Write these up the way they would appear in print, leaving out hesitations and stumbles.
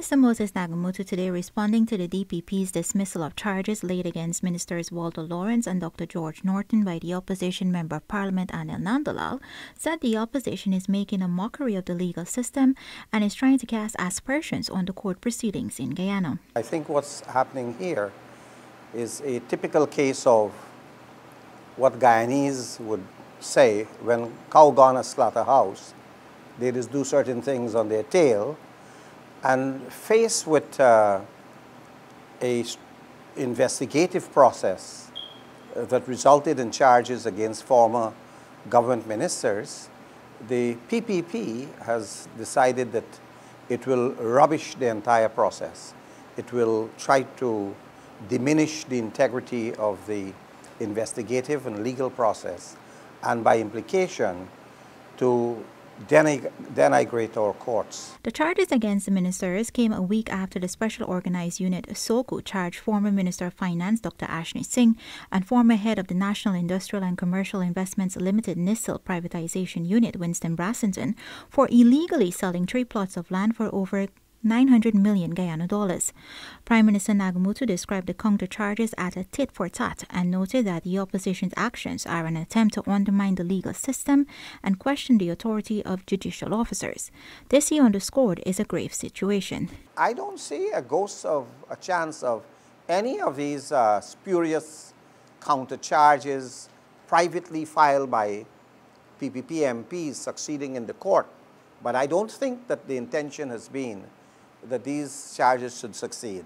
Minister Moses Nagamootoo today, responding to the DPP's dismissal of charges laid against Ministers Walter Lawrence and Dr. George Norton by the opposition Member of Parliament Anil Nandalal, said the opposition is making a mockery of the legal system and is trying to cast aspersions on the court proceedings in Guyana. I think what's happening here is a typical case of what Guyanese would say when cow gone a slaughterhouse. They just do certain things on their tail, and faced with a investigative process that resulted in charges against former government ministers, the PPP has decided that it will rubbish the entire process. It will try to diminish the integrity of the investigative and legal process, and by implication to denigrate our courts. The charges against the ministers came a week after the Special Organized Unit SOCU charged former Minister of Finance Dr. Ashni Singh and former head of the National Industrial and Commercial Investments Limited NISIL Privatization Unit Winston Brassington for illegally selling 3 plots of land for over 900 million Guyana dollars. Prime Minister Nagamootoo described the counter-charges as a tit-for-tat and noted that the opposition's actions are an attempt to undermine the legal system and question the authority of judicial officers. This, he underscored, is a grave situation. I don't see a ghost of a chance of any of these spurious counter-charges privately filed by PPP MPs succeeding in the court. But I don't think that the intention has been that these charges should succeed.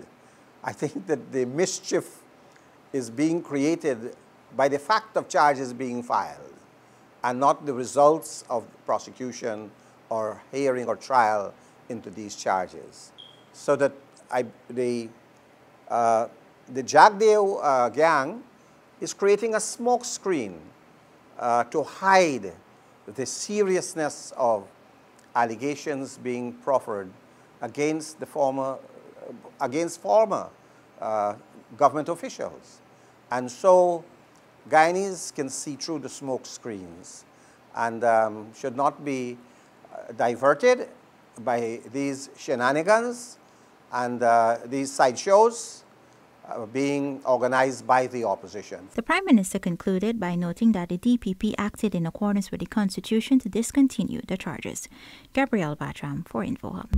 I think that the mischief is being created by the fact of charges being filed and not the results of prosecution or hearing or trial into these charges. So that the Jagdeo gang is creating a smokescreen to hide the seriousness of allegations being proffered against former government officials. And so Guyanese can see through the smoke screens and should not be diverted by these shenanigans and these sideshows being organized by the opposition. The Prime Minister concluded by noting that the DPP acted in accordance with the Constitution to discontinue the charges. Gabrielle Batram for InfoHub.